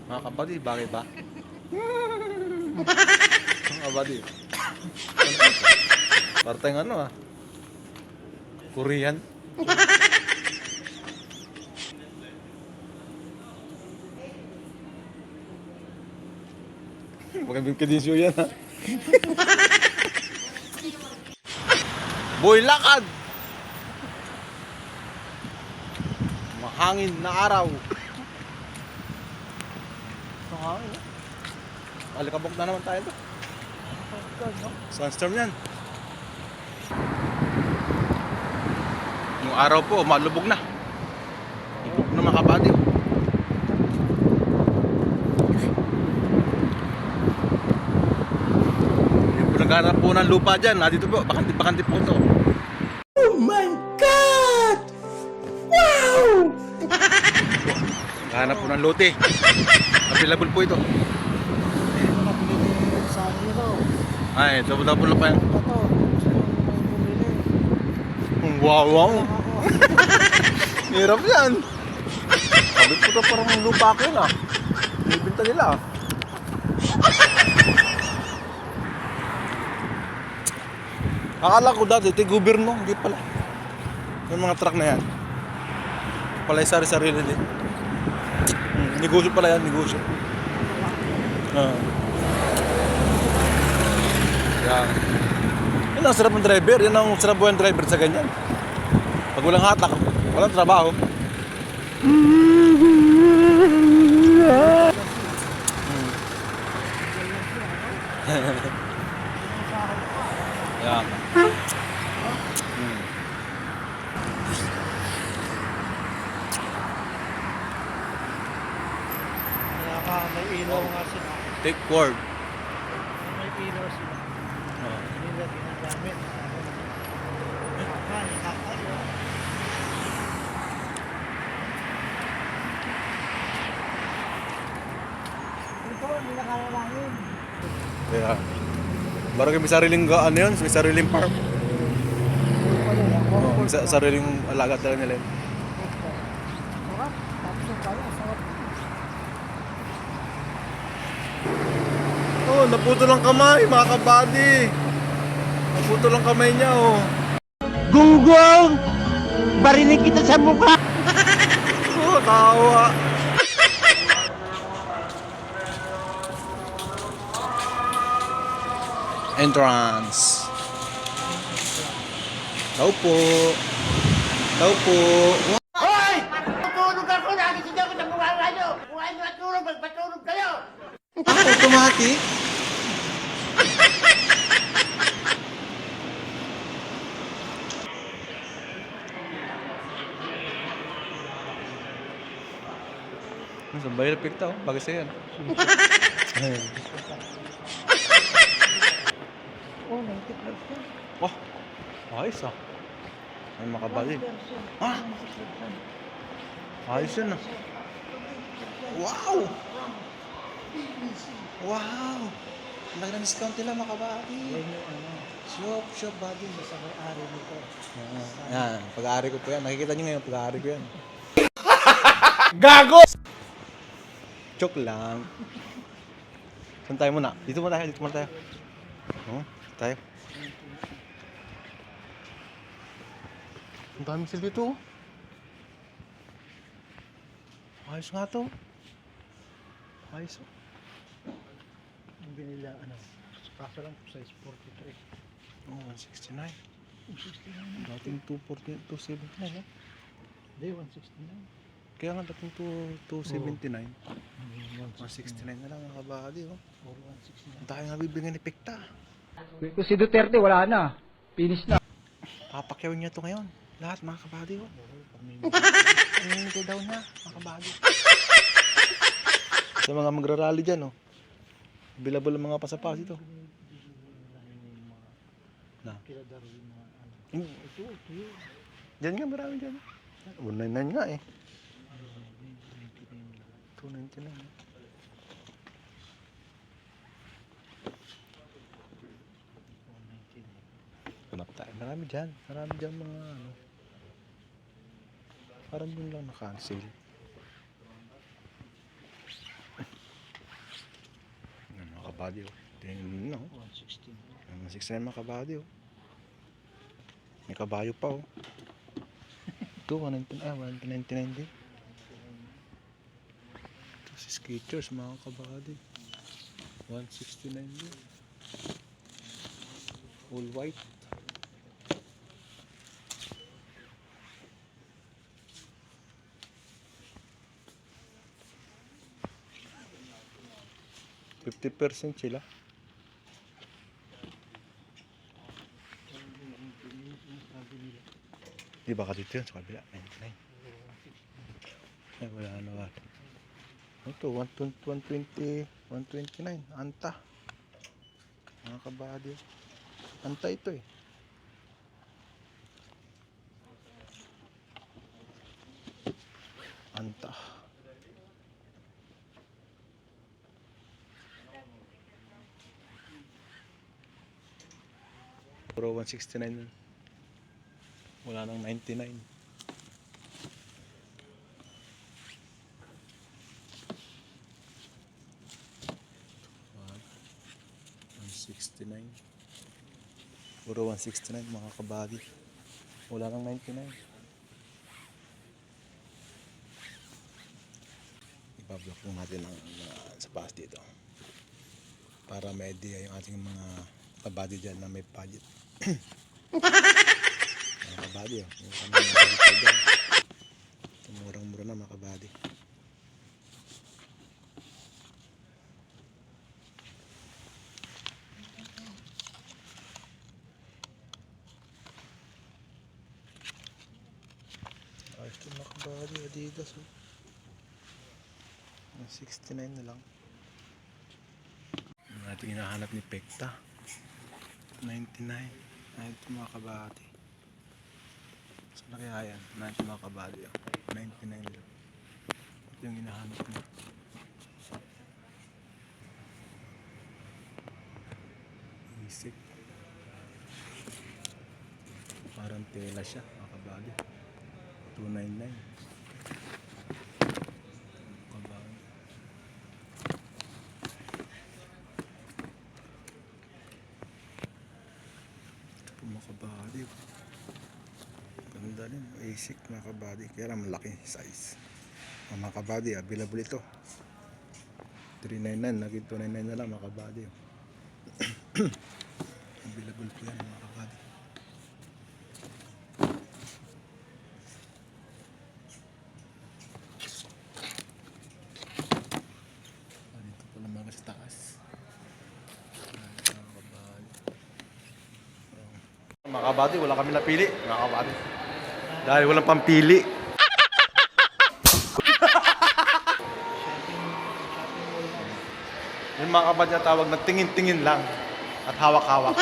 Mga kabady, bagay ba? Mga kabady. Parteng ano ah. Korean. Magandang kedisyo yan ha. Boy, lakad! Mahangin na araw. Mahangin eh. Alikabok na naman tayo to. Sunstorm yan. Yung araw po, malubog na. Lubog na mga kabady. Yung pinaghanap po ng lupa dyan. Dito po, bakanti po ito. Oh my God! Wow! Hanap po ng lote. Available po ito. Ay, double pa yan. Wow. Hirap yan. Sabi ko ito parang lupa ko yun ah. Binibinta nila ah. Akala ko dati, ito gobyerno. Hindi pala. Yung mga truck na yan. Pala yung sari-sarili din. Negosyo pala yan, negosyo. Yan. Yan ang sarap ng driver. Yan ang sarap buhay ng driver sa ganyan. Pag walang hatak, walang trabaho. Yan. May ilaw nga sila. Take word. May ilaw sila. Hindi nila ginagamit. Ito, hindi na kaya langin. Kaya, parang may sariling ano yun, may sariling farm. Sariling alaga talaga nila yun. Sarap. Tapos yung kaya, sarap. Oh, naputol ang kamay, mga kabady. Naputol ang kamay niya, oh. Gunggong! Barinig kita sa mukha! Oh, kawa. Entrance. Tao po. Tao po. Hoy! Matutulog ako! Nagising ako sa buwan nyo! Buwan nyo at tulog! Magpatulog kayo! Automatic? Sambayar pekta, bagay sa'yo yan. Oh, 90%. Wah, ayos ah. Ay, makabali. Ah, ayos yan ah. Wow! Wow! Laki ng discount nila, makabali. Yan yung ano, Shop, buddy. sa may-ari nito. Yan, pag-aari ko po yan. Nakikita nyo ngayon, pag-aari ko yan. Gago! Joke lang. Saan tayo muna? Dito muna tayo. Oh, tayo. Ang daming sila dito. Ayos nga to. Ayos. Ang binila, ano, kaso lang size 43. Oh, 169. 169. Dating 240, 279. Eh? Hindi, 169. Kaya nga dating 279. 169. 169 na lang mga kabady. Oh. Or 169. Ang tayo nga bibigyan ni Pekta. Kung si Duterte, wala na. Finish na. Papakyawin niya to ngayon. Lahat mga kabady. Oh. Pamimigay daw na mga kabady. Sa mga magrarally dyan. Oh. Available ang mga pasapas ito. Na. Kila Darwin na ano. Ito. Diyan nga marami dyan. 199 nga eh. 299. Hanap tayo. Marami dyan mga ano. Parang dun lang na-cancel. kabady oh. Tingnan no. 116. 169 mga kabady oh. May kabayo pa oh. Ito 199 din. Ito si Skechers mga kabady. 169 din. All white. %50 sila. Di ba ka dito yun sa kabila? 99. Ay, wala na ba? Ito, 120, 129. Anta. Mga kabady. Anta ito eh. Anta. Puro 169. Wala nang 99. Wow. 169. Puro 169 mga kabady. Wala nang 99. Ibablock lang natin ang sapatos dito. Para may idea yung ating mga kabady dyan na may budget. Mga kabady oh. Yung kami mga budget dyan. Murang-mura na mga kabady. Ayos ito mga kabady. Adidas oh. 69 na lang. Yung ating hinahanap ni Pekta. 99. Ay, ito mga kabady. Saan na kaya yan? Na ito mga kabady. 99 lang. Ito yung hinahanap niya. Isip. Parang tela siya mga kabady. 299. Kabady. Mga kabady. Ganda rin. Basic mga kabady. Kaya lang malaki size. Mga kabady. Available ito. 399. Naging 299 na lang mga kabady. Available po yan mga kabady. Dito pala mga sa taas. Mga kabady, wala kami napili. Mga kabady. Dahil walang pampili. Yung mga kabady na tawag na tingin-tingin lang at hawak-hawak.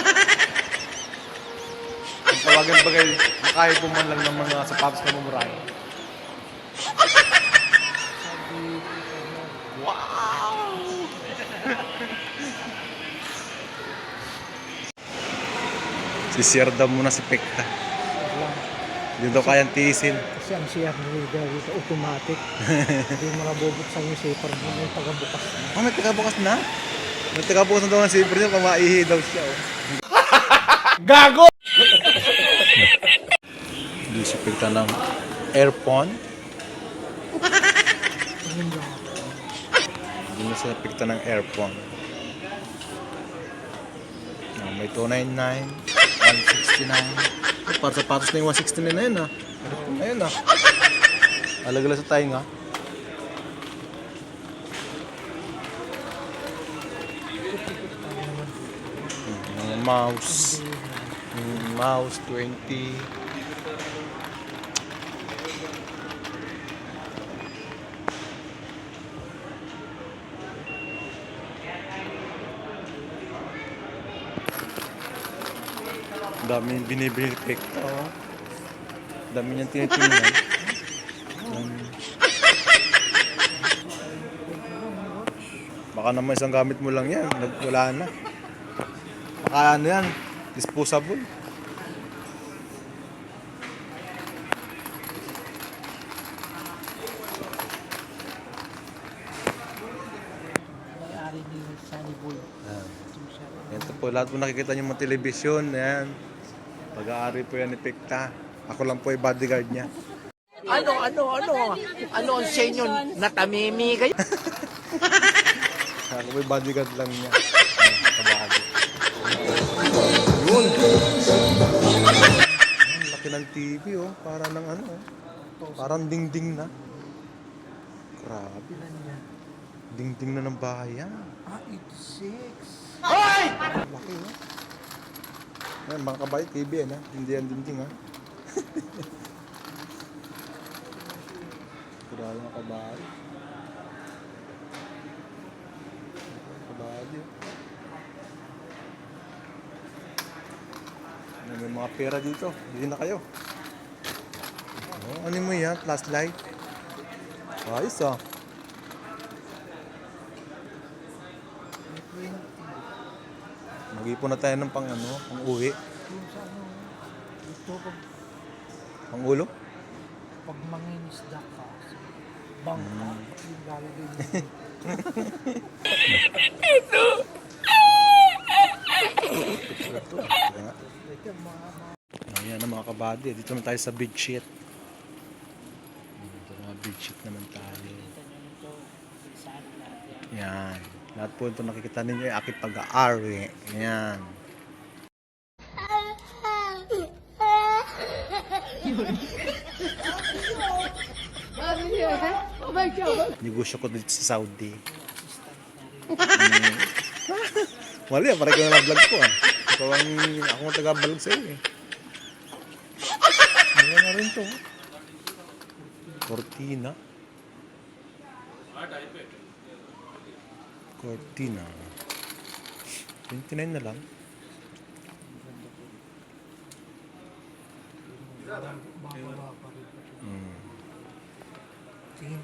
Ang tawagan bagay, makaya po man lang ng mga sapatos na mumurahin. Wow! Sisirda muna si Pekta. Hindi daw kayang tiisin. Kasi ang CR nila dito automatic. Hindi mo nabubuksan yung zipper mo. May tagabukas na. Oh, may tagabukas na? May tagabukas na daw ng zipper niya. Pamaihi daw siya. Oh. Gago! Hindi si Pekta ng airphone. Hindi na si Pekta ng airphone. May 299, 169. Para sa patos na yung 169 na yun ah. Ayun ah. Alagala sa tayo nga. Mouse. Mouse 20. Dami yung binibili ni Pekta oh. Dami niyang tinitingnan. Baka naman isang gamit mo lang yan. Wala na. Baka ano yan. Disposable. May-ari ni Sunny Boy. Ayan. Ito siya. Ito po, lahat po nakikita niyo mga telebisyon. Ayan. Pag-aari po yan ni Pekta. Ako lang po ay bodyguard niya. Ano ang sa inyo? Natamimi kayo? Ako po ay bodyguard lang niya. Ayan, kabahagi. Yun. Ayan, laki ng TV oh. Para ng ano oh. Parang dingding na. Grabe. Ilan yan? Dingding na ng bahay yan. 86. Laki oh. Ayan, mga kabay, TV yan ha. Hindi yan dingding ha. Grabe mga kabay. Kabay. May mga pera dito. Bili na kayo. Oh, ano mo yan? Flashlight. Ayos ah. Mag-ipon na tayo ng pang ano, pang uwi. Yung sa ano, ito Pang ulo. pag mangingisda ka, bangka, yung lalagay mo. Ito, Ayan na mga kabady. Dito naman tayo sa bedsheet. Dito mga bedsheet naman tayo. Yan. Lahat po ito nakikita ninyo ay aking pag-aari. Yan. Negosyo ko dito sa Saudi. Mali ah, parang ko na vlog ko ah. Ikaw ang ako ang taga-vlog sa'yo eh. Ano na rin to? Cortina. Cortina. 29 na lang. bababa pa rin. Mm. Tingin,